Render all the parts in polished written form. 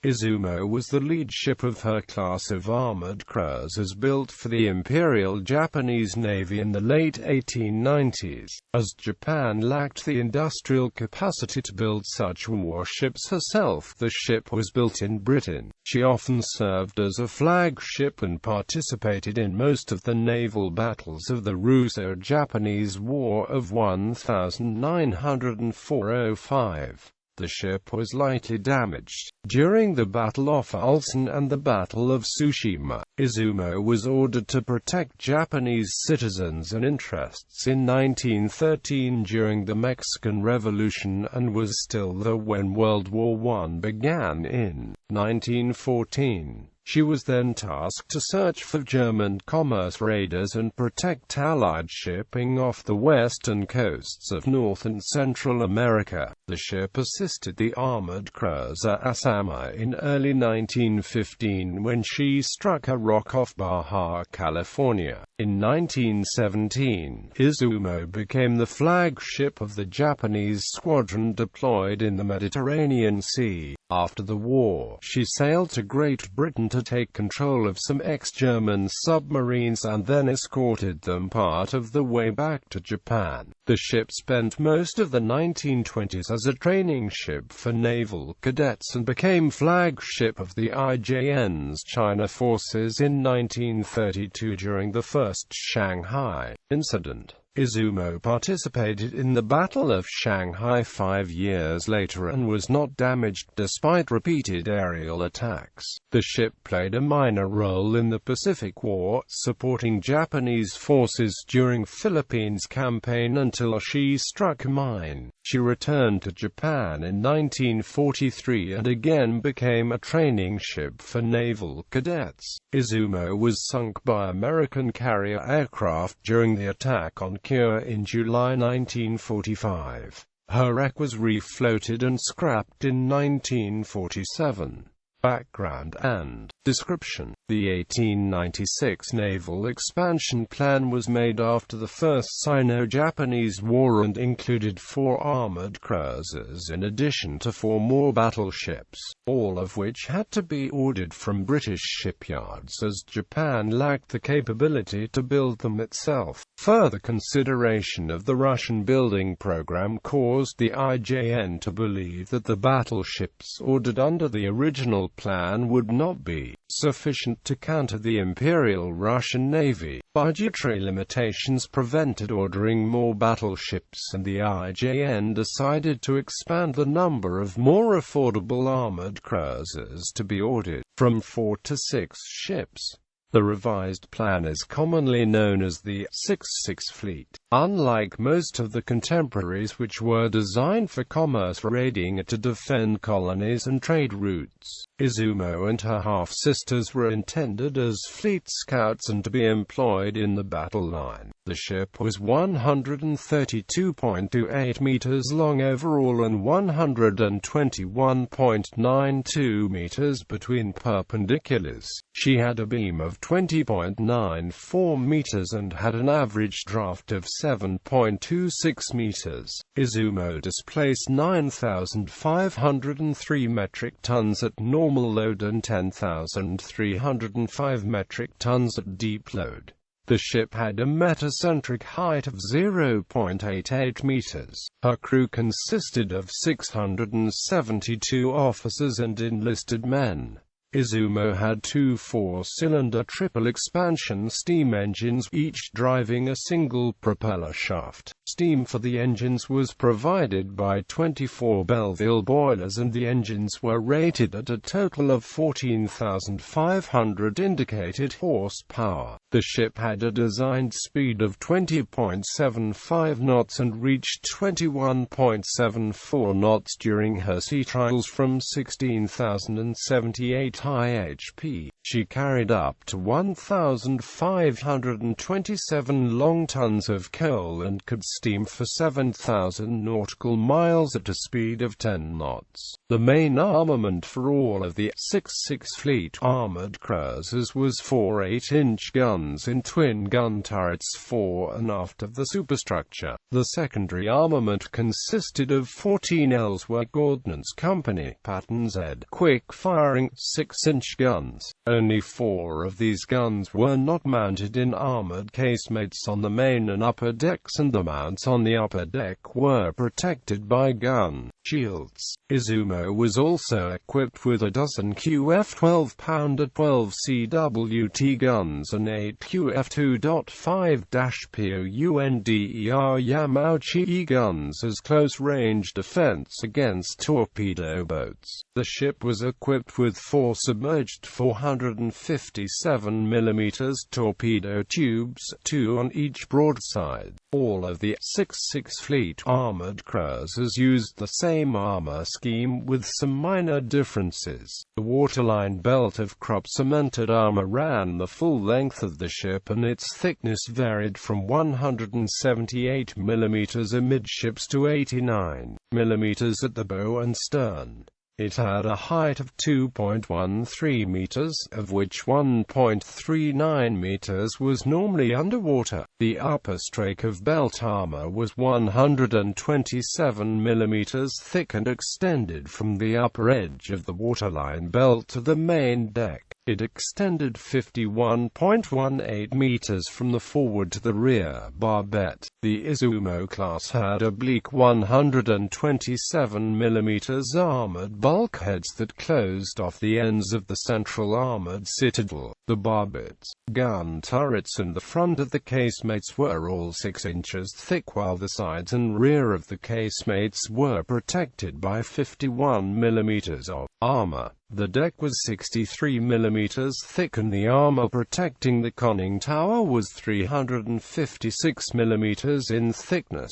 Izumo was the lead ship of her class of armored cruisers built for the Imperial Japanese Navy in the late 1890s. As Japan lacked the industrial capacity to build such warships herself, the ship was built in Britain. She often served as a flagship and participated in most of the naval battles of the Russo-Japanese War of 1904–05. The ship was lightly damaged during the Battle of Ulsan and the Battle of Tsushima. Izumo was ordered to protect Japanese citizens and interests in 1913 during the Mexican Revolution and was still there when World War I began in 1914. She was then tasked to search for German commerce raiders and protect Allied shipping off the western coasts of North and Central America. The ship assisted the armored cruiser Asama in early 1915 when she struck a rock off Baja California. In 1917, Izumo became the flagship of the Japanese squadron deployed in the Mediterranean Sea. After the war, she sailed to Great Britain to take control of some ex-German submarines and then escorted them part of the way back to Japan. The ship spent most of the 1920s as a training ship for naval cadets and became flagship of the IJN's China forces in 1932 during the First Shanghai Incident. Izumo participated in the Battle of Shanghai 5 years later and was not damaged despite repeated aerial attacks. The ship played a minor role in the Pacific War, supporting Japanese forces during Philippines campaign until she struck a mine. She returned to Japan in 1943 and again became a training ship for naval cadets. Izumo was sunk by American carrier aircraft during the attack on Kure in July 1945. Her wreck was refloated and scrapped in 1947. Background and description: the 1896 naval expansion plan was made after the First Sino-Japanese War and included 4 armored cruisers in addition to 4 more battleships, all of which had to be ordered from British shipyards as Japan lacked the capability to build them itself. Further consideration of the Russian building program caused the IJN to believe that the battleships ordered under the original plan would not be sufficient to counter the Imperial Russian Navy. Budgetary limitations prevented ordering more battleships, and the IJN decided to expand the number of more affordable armored cruisers to be ordered from 4 to 6 ships. The revised plan is commonly known as the 6-6 Fleet. Unlike most of the contemporaries which were designed for commerce raiding to defend colonies and trade routes, Izumo and her half-sisters were intended as fleet scouts and to be employed in the battle line. The ship was 132.28 meters long overall and 121.92 meters between perpendiculars. She had a beam of 20.94 meters and had an average draft of 7.26 meters. Izumo displaced 9,503 metric tons at normal load and 10,305 metric tons at deep load. The ship had a metacentric height of 0.88 meters. Her crew consisted of 672 officers and enlisted men. Izumo had 2 4-cylinder triple-expansion steam engines, each driving a single propeller shaft. Steam for the engines was provided by 24 Belleville boilers, and the engines were rated at a total of 14,500 indicated horsepower. The ship had a designed speed of 20.75 knots and reached 21.74 knots during her sea trials from 16,078 high HP. She carried up to 1,527 long tons of coal and could steam for 7,000 nautical miles at a speed of 10 knots. The main armament for all of the 6th Fleet armored cruisers was 4 8-inch guns in twin gun turrets fore and aft of the superstructure. The secondary armament consisted of 14 Ellsworth Ordnance Company Pattern Z quick-firing 6-inch guns. Only 4 of these guns were not mounted in armored casemates on the main and upper decks, and the mounts on the upper deck were protected by gun shields. Izumo was also equipped with a dozen QF 12-pounder 12 CWT guns and 8 QF 2.5-POUNDER Yamauchi guns as close-range defense against torpedo boats. The ship was equipped with 4 submerged 457 mm torpedo tubes, 2 on each broadside. All of the 6th Fleet armored cruisers used the same armor scheme with some minor differences. The waterline belt of crop-cemented armor ran the full length of the ship, and its thickness varied from 178 mm amidships to 89 mm at the bow and stern. It had a height of 2.13 meters, of which 1.39 meters was normally underwater. The upper strake of belt armor was 127 millimeters thick and extended from the upper edge of the waterline belt to the main deck. It extended 51.18 meters from the forward to the rear barbette. The Izumo class had oblique 127 millimeters armored bulkheads that closed off the ends of the central armored citadel. The barbettes, gun turrets and the front of the casemates were all 6 inches thick, while the sides and rear of the casemates were protected by 51 millimeters of armor. The deck was 63 millimeters thick, and the armor protecting the conning tower was 356 millimeters in thickness.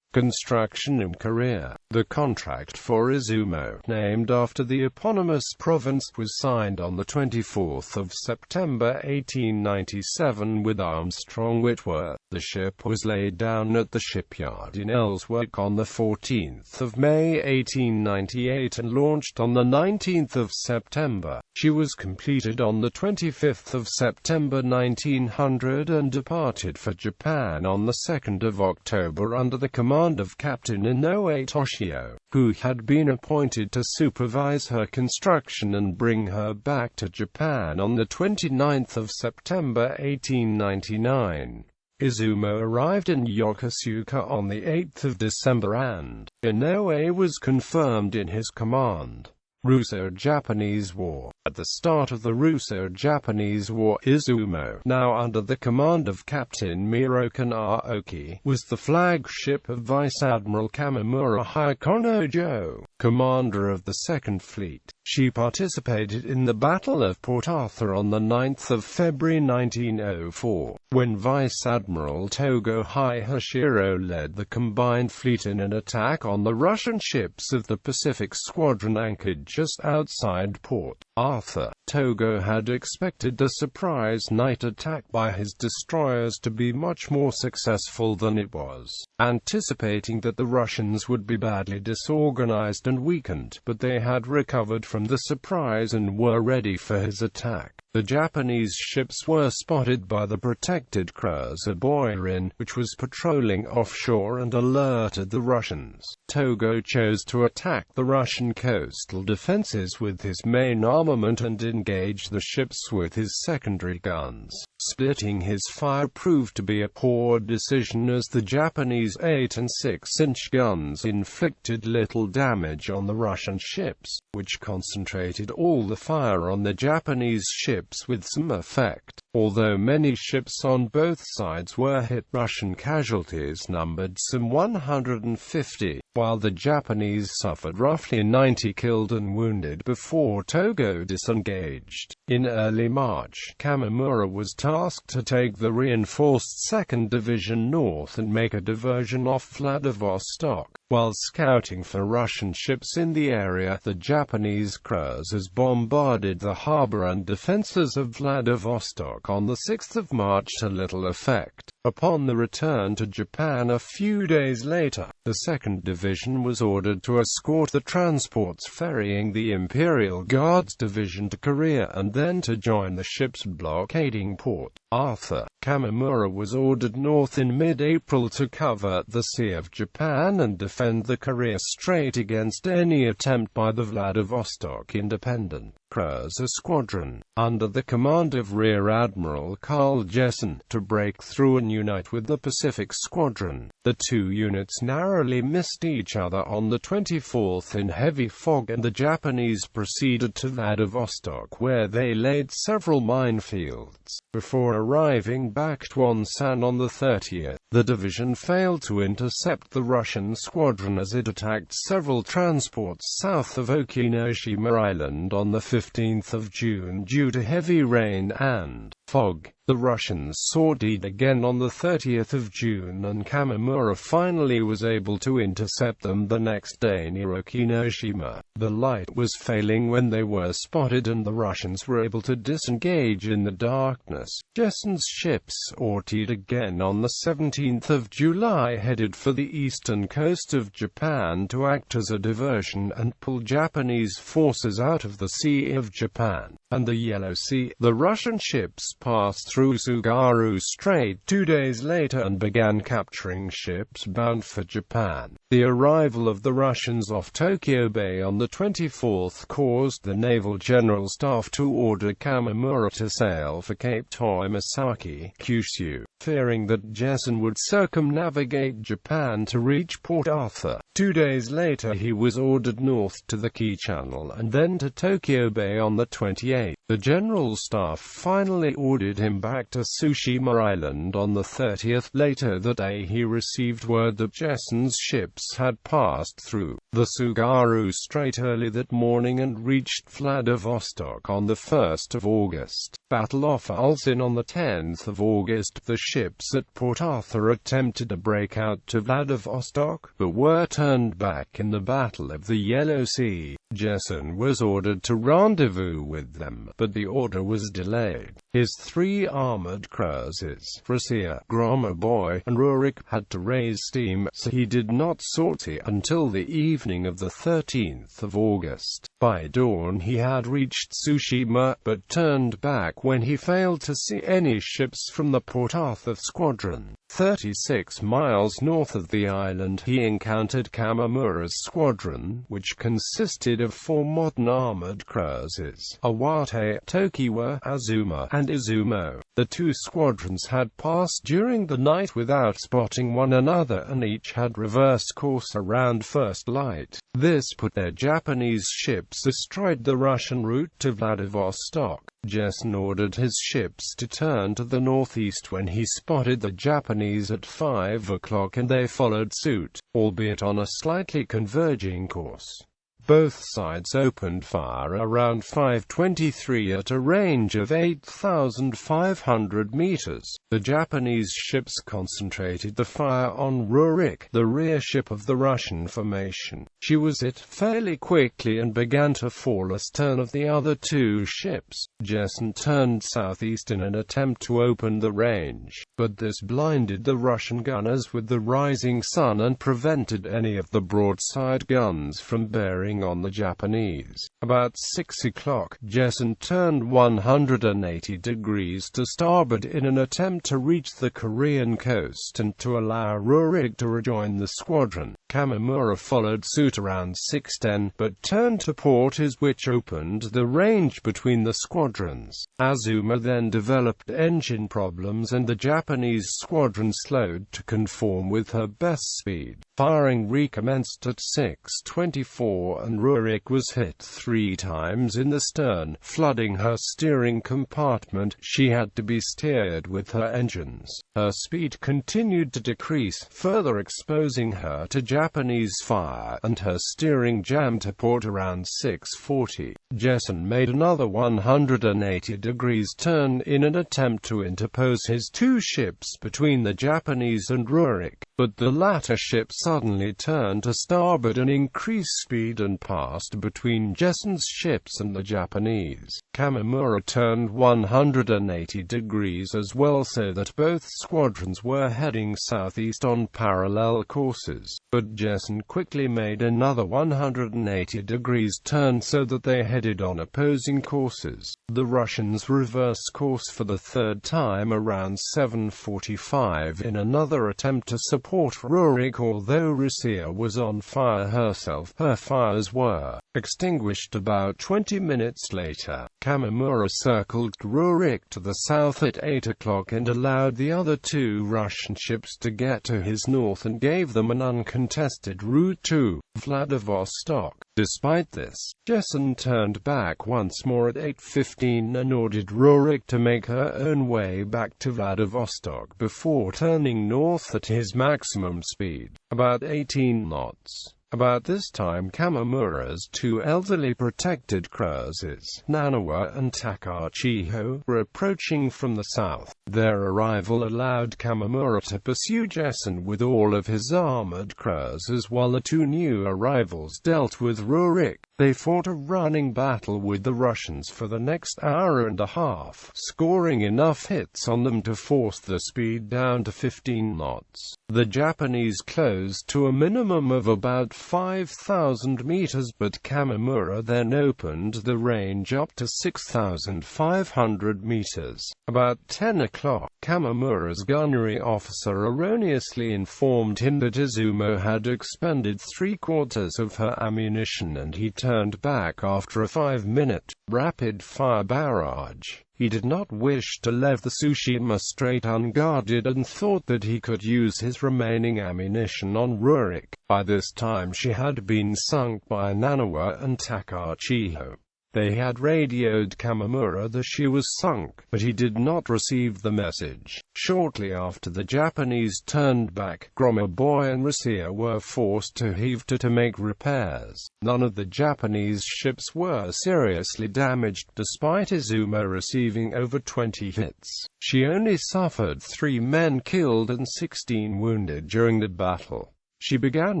Construction in Korea. The contract for Izumo, named after the eponymous province, was signed on the 24th of September 1897 with Armstrong Whitworth. The ship was laid down at the shipyard in Ellsworth on the 14th of May 1898 and launched on the 19th of September. She was completed on the 25th of September 1900 and departed for Japan on the 2nd of October under the command of Captain Inoue Toshio, who had been appointed to supervise her construction and bring her back to Japan on the 29th of September 1899. Izumo arrived in Yokosuka on the 8th of December and Inoue was confirmed in his command. Russo-Japanese War. At the start of the Russo-Japanese War, Izumo, now under the command of Captain Mirokan Aoki, was the flagship of Vice Admiral Kamimura Hikonojo, commander of the Second Fleet. She participated in the Battle of Port Arthur on the 9th of February 1904, when Vice Admiral Togo Hashiro led the combined fleet in an attack on the Russian ships of the Pacific Squadron anchored just outside Port Arthur. Togo had expected the surprise night attack by his destroyers to be much more successful than it was, anticipating that the Russians would be badly disorganized and weakened, but they had recovered from the surprise and were ready for his attack. The Japanese ships were spotted by the protected cruiser Boirin, which was patrolling offshore, and alerted the Russians. Togo chose to attack the Russian coastal defenses with his main armament and engage the ships with his secondary guns. Splitting his fire proved to be a poor decision, as the Japanese 8 and 6-inch guns inflicted little damage on the Russian ships, which concentrated all the fire on the Japanese ships with some effect. Although many ships on both sides were hit, Russian casualties numbered some 150, while the Japanese suffered roughly 90 killed and wounded before Togo disengaged. In early March, Kamimura was tasked to take the reinforced 2nd Division north and make a diversion off Vladivostok. While scouting for Russian ships in the area, the Japanese cruisers bombarded the harbor and defenses of Vladivostok on the 6th of March to little effect. Upon the return to Japan a few days later, the 2nd Division was ordered to escort the transports ferrying the Imperial Guards Division to Korea and then to join the ships blockading Port Arthur. Kamimura was ordered north in mid-April to cover the Sea of Japan and defend the Korea Strait against any attempt by the Vladivostok Independent Cruiser Squadron, under the command of Rear Admiral Carl Jessen, to break through and unite with the Pacific Squadron. The two units narrowly missed each other on the 24th in heavy fog, and the Japanese proceeded to Vladivostok, where they laid several minefields. Before arriving back to Ulsan on the 30th, the division failed to intercept the Russian squadron as it attacked several transports south of Okinoshima Island on the 15th of June due to heavy rain and fog. The Russians sortied again on the 30th of June, and Kamimura finally was able to intercept them the next day near Okinoshima. The light was failing when they were spotted, and the Russians were able to disengage in the darkness. Jessen's ships sortied again on the 17th of July, headed for the eastern coast of Japan to act as a diversion and pull Japanese forces out of the Sea of Japan and the Yellow Sea. The Russian ships passed through Tsugaru Strait 2 days later and began capturing ships bound for Japan. The arrival of the Russians off Tokyo Bay on the 24th caused the Naval General Staff to order Kamimura to sail for Cape Toimasaki, Kyushu, fearing that Jessen would circumnavigate Japan to reach Port Arthur. 2 days later he was ordered north to the Kii Channel and then to Tokyo Bay on the 28th. The General Staff finally ordered him back to Tsushima Island on the 30th. Later that day he received word that Jessen's ships had passed through the Tsugaru Strait early that morning and reached Vladivostok on the 1st of August. Battle off Ulsan on the 10th of August. The ships at Port Arthur attempted to break out to Vladivostok, but were turned back in the Battle of the Yellow Sea. Jessen was ordered to rendezvous with them, but the order was delayed. His 3 armored cruisers, Russia, Gromoboy, and Rurik, had to raise steam, so he did not sortie until the evening of the 13th of August. By dawn he had reached Tsushima, but turned back when he failed to see any ships from the Port Arthur squadron. 36 miles north of the island he encountered Kamimura's squadron, which consisted of 4 modern armored cruisers, Awate, Tokiwa, Azuma, and Izumo. The 2 squadrons had passed during the night without spotting one another, and each had reversed course around first light. This put their Japanese ships astride the Russian route to Vladivostok. Jessen ordered his ships to turn to the northeast when he spotted the Japanese at 5 o'clock, and they followed suit, albeit on a slightly converging course. Both sides opened fire around 5:23 at a range of 8,500 meters. The Japanese ships concentrated the fire on Rurik, the rear ship of the Russian formation. She was hit fairly quickly and began to fall astern of the other 2 ships. Jessen turned southeast in an attempt to open the range, but this blinded the Russian gunners with the rising sun and prevented any of the broadside guns from bearing on the Japanese. About 6 o'clock, Jessen turned 180 degrees to starboard in an attempt to reach the Korean coast and to allow Rurik to rejoin the squadron. Kamimura followed suit around 6:10, but turned to port, which opened the range between the squadrons. Azuma then developed engine problems, and the Japanese squadron slowed to conform with her best speed. Firing recommenced at 6:24 and Rurik was hit 3 times in the stern, flooding her steering compartment. She had to be steered with her engines. Her speed continued to decrease, further exposing her to Japanese fire, and her steering jammed to port around 6:40. Jessen made another 180-degree turn in an attempt to interpose his 2 ships between the Japanese and Rurik, but the latter ship suddenly turned to starboard and increased speed and passed between Jessen's ships and the Japanese. Kamimura turned 180 degrees as well, so that both squadrons were heading southeast on parallel courses, but Jessen quickly made another 180 degrees turn so that they headed on opposing courses. The Russians reversed course for the 3rd time around 7:45 in another attempt to support Rurik. Although Russia was on fire herself, her fires were extinguished about 20 minutes later. Kamimura circled Rurik to the south at 8 o'clock and allowed the other 2 Russian ships to get to his north and gave them an uncontested route to Vladivostok. Despite this, Jessen turned back once more at 8:15 and ordered Rurik to make her own way back to Vladivostok before turning north at his maximum speed, about 18 knots. About this time, Kamimura's 2 elderly protected cruisers, Nanawa and Takachiho, were approaching from the south. Their arrival allowed Kamimura to pursue Jessen with all of his armored cruisers while the 2 new arrivals dealt with Rurik. They fought a running battle with the Russians for the next hour and a half, scoring enough hits on them to force the speed down to 15 knots. The Japanese closed to a minimum of about 5,000 meters, but Kamimura then opened the range up to 6,500 meters. About 10 o'clock, Kamimura's gunnery officer erroneously informed him that Izumo had expended 3/4 of her ammunition and he turned back after a 5-minute, rapid-fire barrage. He did not wish to leave the Tsushima Strait unguarded and thought that he could use his remaining ammunition on Rurik. By this time she had been sunk by Nanawa and Takachiho. They had radioed Kamimura that she was sunk, but he did not receive the message. Shortly after the Japanese turned back, Gromoboy and Russia were forced to heave to make repairs. None of the Japanese ships were seriously damaged, despite Izumo receiving over 20 hits. She only suffered 3 men killed and 16 wounded during the battle. She began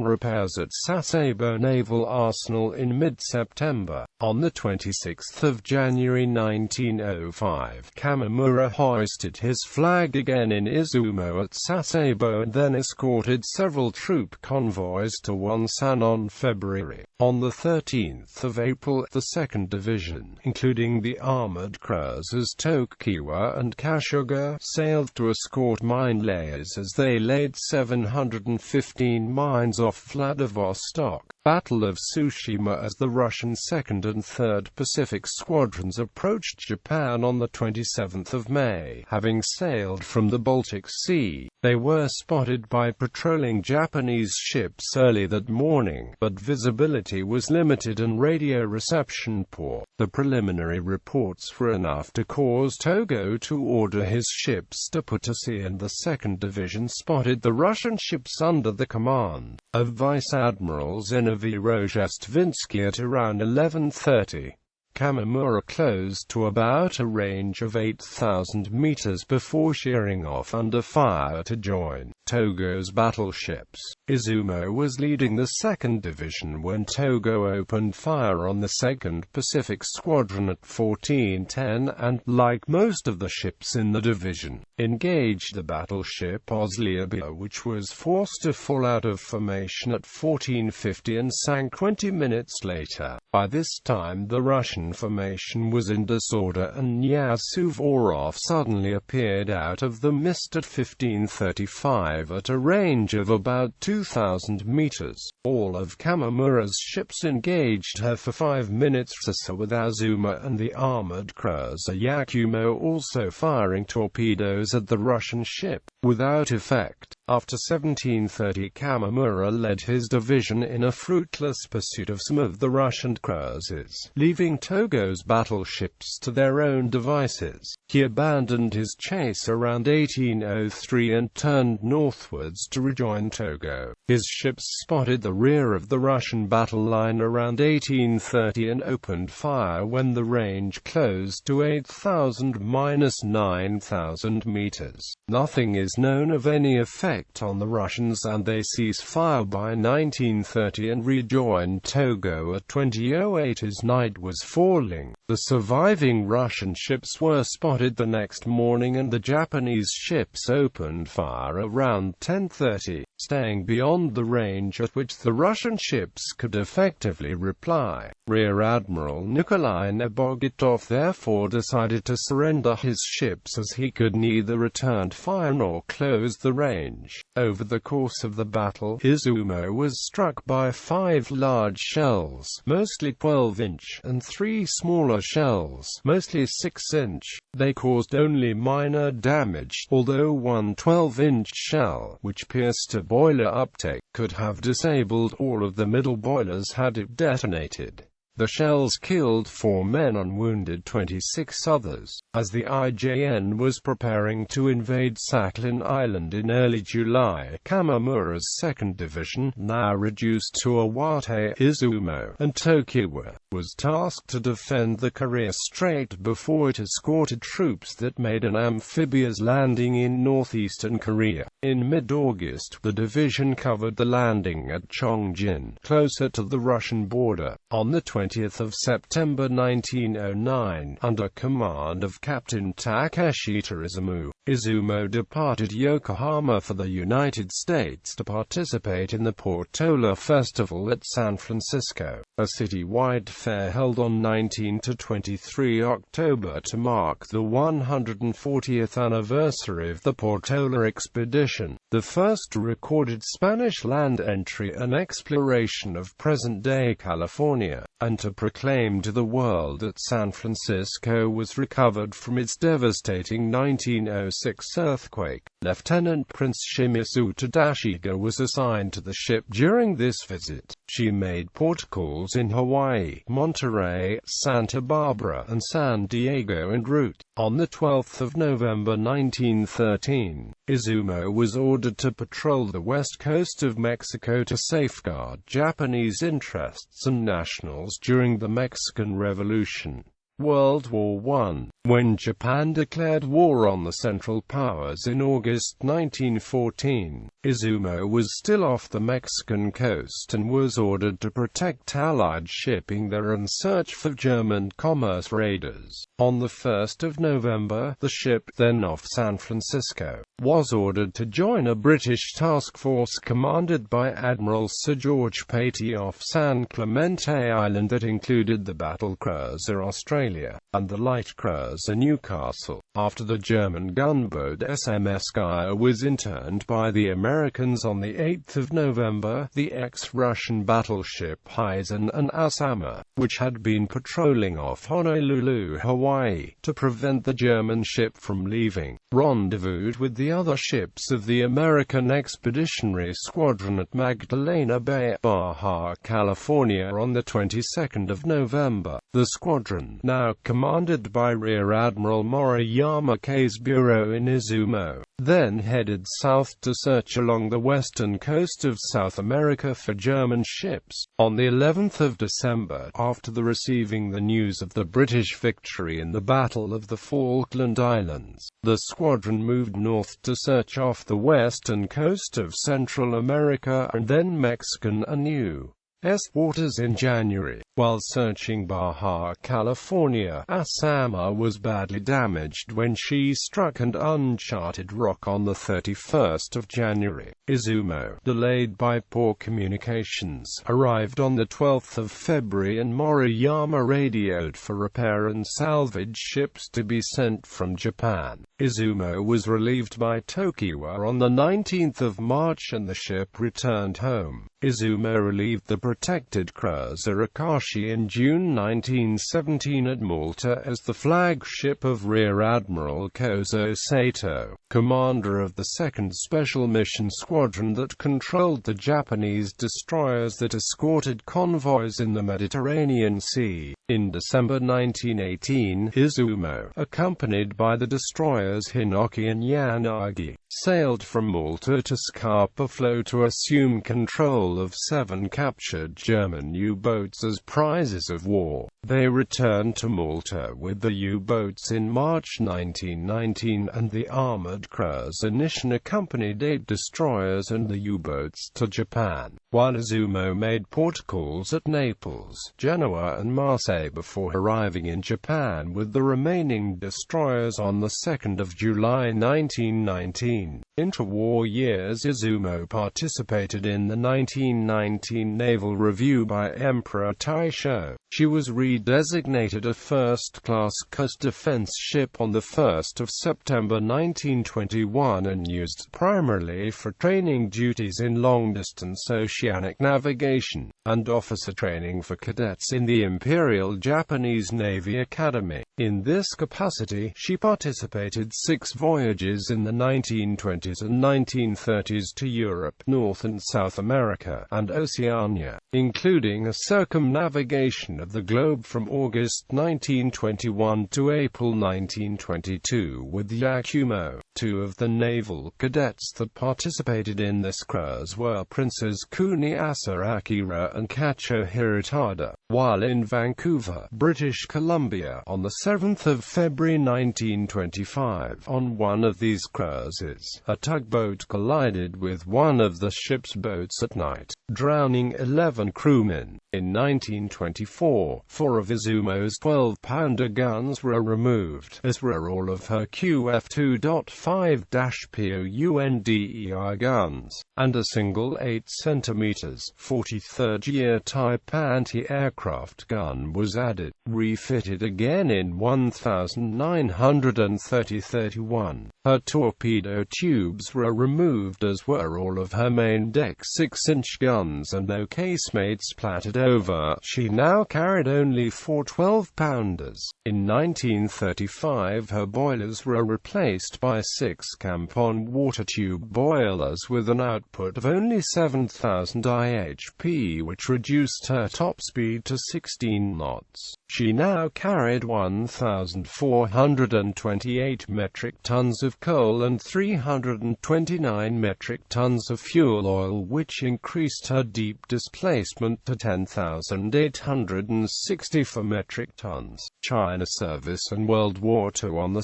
repairs at Sasebo Naval Arsenal in mid-September. On the 26th of January 1905, Kamimura hoisted his flag again in Izumo at Sasebo and then escorted several troop convoys to Ulsan on February. On the 13th of April, the 2nd Division, including the armored cruisers Tokiwa and Kashuga, sailed to escort mine layers as they laid 715 mines off Vladivostok. Battle of Tsushima. As the Russian 2nd and 3rd Pacific Squadrons approached Japan on the 27th of May, having sailed from the Baltic Sea, they were spotted by patrolling Japanese ships early that morning, but visibility was limited and radio reception poor. The preliminary reports were enough to cause Togo to order his ships to put to sea, and the 2nd Division spotted the Russian ships under the command of Vice Admiral Zinoviy Rozhestvinsky at around 11:30. Kamimura closed to about a range of 8,000 meters before sheering off under fire to join Togo's battleships. Izumo was leading the 2nd Division when Togo opened fire on the 2nd Pacific Squadron at 14:10 and, like most of the ships in the division, engaged the battleship Osliabia, which was forced to fall out of formation at 14:50 and sank 20 minutes later. By this time the Russian formation was in disorder and Yasuvorov suddenly appeared out of the mist at 15:35 at a range of about 2,000 meters. All of Kamimura's ships engaged her for 5 minutes or so, with Azuma and the armored cruiser Yakumo also firing torpedoes at the Russian ship, without effect. After 1730, Kamimura led his division in a fruitless pursuit of some of the Russian cruisers, leaving Togo's battleships to their own devices. He abandoned his chase around 1803 and turned northwards to rejoin Togo. His ships spotted the rear of the Russian battle line around 1830 and opened fire when the range closed to 8,000–9,000 meters. Nothing is known of any effect on the Russians, and they ceased fire by 1930 and rejoined Togo at 20:08 as night was falling. The surviving Russian ships were spotted the next morning, and the Japanese ships opened fire around 10:30, staying beyond the range at which the Russian ships could effectively reply. Rear Admiral Nikolai Nebogotov therefore decided to surrender his ships, as he could neither return fire nor close the range. Over the course of the battle, Izumo was struck by 5 large shells, mostly 12-inch, and 3 smaller shells, mostly 6-inch. They caused only minor damage, although one 12-inch shell, which pierced a boiler uptake, could have disabled all of the middle boilers had it detonated. The shells killed 4 men and wounded 26 others. As the IJN was preparing to invade Sakhalin Island in early July, Kamimura's 2nd Division, now reduced to Iwate, Izumo, and Tokiwa, was tasked to defend the Korea Strait before it escorted troops that made an amphibious landing in northeastern Korea. In mid-August, the division covered the landing at Chongjin, closer to the Russian border. On the 20th of September 1909, under command of Captain Takeshi Terizumu, Izumo departed Yokohama for the United States to participate in the Portola Festival at San Francisco, a city-wide fair held on 19 to 23 October to mark the 140th anniversary of the Portola expedition, the first recorded Spanish land entry and exploration of present-day California, and to proclaim to the world that San Francisco was recovered from its devastating 1906 earthquake. Lieutenant Prince Shimizu Tadashiga was assigned to the ship during this visit. She made port calls in Hawaii, Monterey, Santa Barbara, and San Diego en route. On the 12th of November 1913, Izumo was ordered to patrol the west coast of Mexico to safeguard Japanese interests and nationals during the Mexican Revolution. World War I. When Japan declared war on the Central Powers in August 1914, Izumo was still off the Mexican coast and was ordered to protect Allied shipping there and search for German commerce raiders. On the 1st of November, the ship, then off San Francisco, was ordered to join a British task force commanded by Admiral Sir George Patey off San Clemente Island that included the battle cruiser Australia and the light cruiser Newcastle. After the German gunboat SMS Gaia was interned by the Americans on the 8th of November, the ex-Russian battleship Heisen and Asama, which had been patrolling off Honolulu, Hawaii, to prevent the German ship from leaving, rendezvoused with the other ships of the American Expeditionary Squadron at Magdalena Bay, Baja California on the 22nd of November. The squadron, now commanded by Rear Admiral Moriyama K's bureau in Izumo, then headed south to search along the western coast of South America for German ships. On the 11th of December, after receiving the news of the British victory in the Battle of the Falkland Islands, the squadron moved north to search off the western coast of Central America and then Mexican and U.S. waters in January. While searching Baja California, Asama was badly damaged when she struck an uncharted rock on the 31st of January. Izumo, delayed by poor communications, arrived on the 12th of February and Moriyama radioed for repair and salvage ships to be sent from Japan. Izumo was relieved by Tokiwa on the 19th of March and the ship returned home. Izumo relieved the protected cruiser Akashi in June 1917 at Malta as the flagship of Rear Admiral Kozo Sato, commander of the 2nd Special Mission Squadron that controlled the Japanese destroyers that escorted convoys in the Mediterranean Sea. In December 1918, Izumo, accompanied by the destroyers Hinoki and Yanagi, sailed from Malta to Scapa Flow to assume control of 7 captured German U-boats as prizes of war. They returned to Malta with the U-boats in March 1919, and the armored cruiser Nishin accompanied 8 destroyers and the U-boats to Japan, while Izumo made port calls at Naples, Genoa and Marseille before arriving in Japan with the remaining destroyers on the 2nd of July 1919. Interwar years. Izumo participated in the 1919 Naval Review by Emperor Taisho. She was redesignated a first-class coast defense ship on 1 September 1921 and used primarily for training duties in long-distance oceanic navigation, and officer training for cadets in the Imperial Japanese Navy Academy. In this capacity, she participated 6 voyages in the 1920s and 1930s to Europe, North and South America, and Oceania, including a circumnavigation of the globe from August 1921 to April 1922 with Yakumo. 2 of the naval cadets that participated in this cruise were Princes Kuniasa Akira and Kacho Hirotada, while in Vancouver, British Columbia, on 7 February 1925. On one of these cruises, a tugboat collided with one of the ship's boats at night, drowning 11 crewmen. In 1924, 4 of Izumo's 12-pounder guns were removed, as were all of her QF2.5-POUNDER guns, and a single 8 cm 43rd year Type anti-aircraft gun was added, refitted again in 1930-31. Her torpedo tubes were removed, as were all of her main deck 6-inch guns, and no casemates platted over. She now carried only 4 12-pounders. In 1935, her boilers were replaced by 6 Campon water tube boilers with an output of only 7,000 IHP, which reduced her top speed to 16 knots. She now carried 1,428 metric tons of coal and 329 metric tons of fuel oil, which increased her deep displacement to 10,864 metric tons. China service and World War II. On 2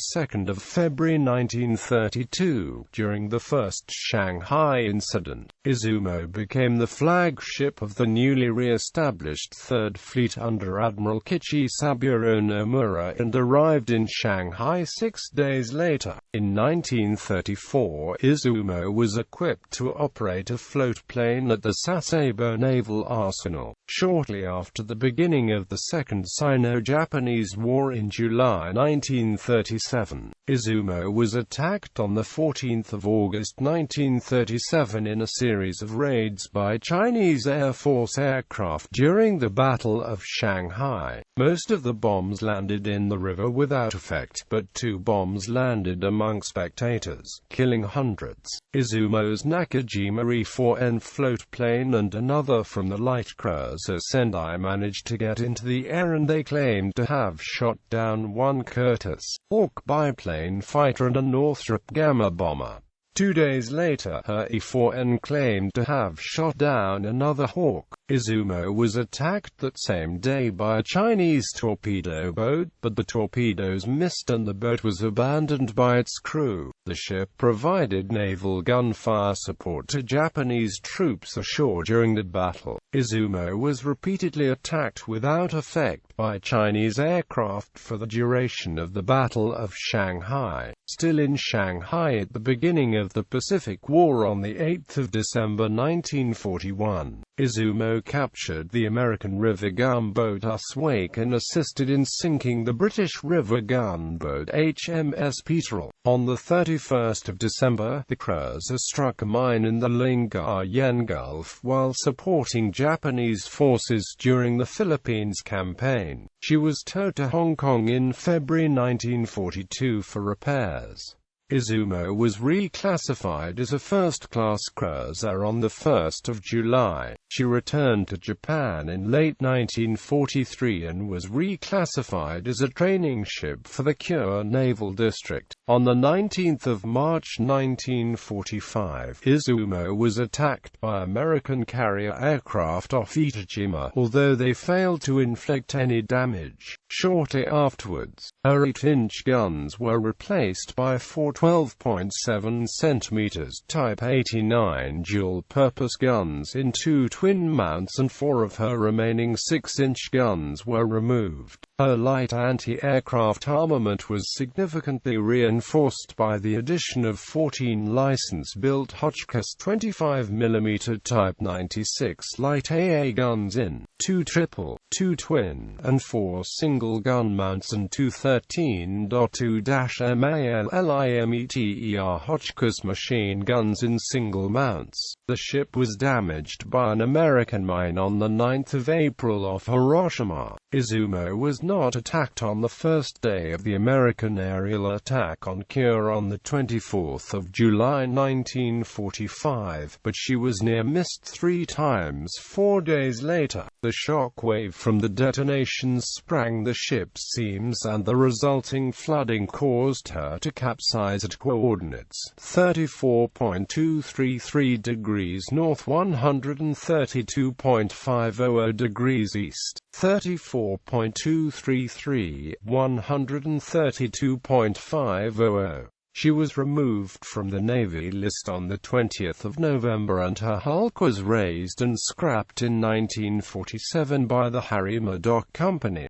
February 1932, during the First Shanghai Incident, Izumo became the flagship of the newly re-established Third Fleet under Admiral Kichi Saburo Nomura and arrived in Shanghai 6 days later. In 1934, Izumo was equipped to operate a floatplane at the Sasebo Naval Arsenal. Shortly after the beginning of the Second Sino-Japanese War in July 1937, Izumo was attacked on 14 August 1937 in a series of raids by Chinese Air Force aircraft during the Battle of Shanghai. Most of the bombs landed in the river without effect, but 2 bombs landed among spectators, killing hundreds. Izumo's Nakajima E-4N floatplane and another from the light cruiser Sendai managed to get into the air, and they claimed to have shot down 1 Curtiss Hawk biplane fighter and a Northrop Gamma bomber. 2 days later, her E-4N claimed to have shot down another Hawk. Izumo was attacked that same day by a Chinese torpedo boat, but the torpedoes missed and the boat was abandoned by its crew. The ship provided naval gunfire support to Japanese troops ashore during the battle. Izumo was repeatedly attacked without effect by Chinese aircraft for the duration of the Battle of Shanghai. Still in Shanghai at the beginning of the Pacific War on 8 December 1941, Izumo captured the American river gunboat Uswake and assisted in sinking the British river gunboat HMS Peterel. On the 31st of December, the cruiser struck a mine in the Lingayen Gulf while supporting Japanese forces during the Philippines campaign. She was towed to Hong Kong in February 1942 for repairs. Izumo was reclassified as a first-class cruiser on 1 July. She returned to Japan in late 1943 and was reclassified as a training ship for the Kure Naval District. On 19 March 1945, Izumo was attacked by American carrier aircraft off Iwo, although they failed to inflict any damage. Shortly afterwards, her 8-inch guns were replaced by four 12.7 cm Type 89 dual-purpose guns in two twin mounts, and four of her remaining 6-inch guns were removed. Her light anti-aircraft armament was significantly reinforced by the addition of 14 license-built Hotchkiss 25mm Type 96 light AA guns in 2 triple, 2 twin, and 4 single-gun mounts, and 2 13.2-MALLIMETER Hotchkiss machine guns in single mounts. The ship was damaged by an American mine on 9 April off Hiroshima. Izumo was not attacked on the first day of the American aerial attack on Kure on 24 July 1945, but she was near-missed 3 times 4 days later. The shock wave from the detonations sprang the ship's seams, and the resulting flooding caused her to capsize at coordinates 34.233 degrees north, 132.500 degrees east, 34.233, 132.500. She was removed from the Navy list on 20 November, and her hulk was raised and scrapped in 1947 by the Harry Murdoch Company.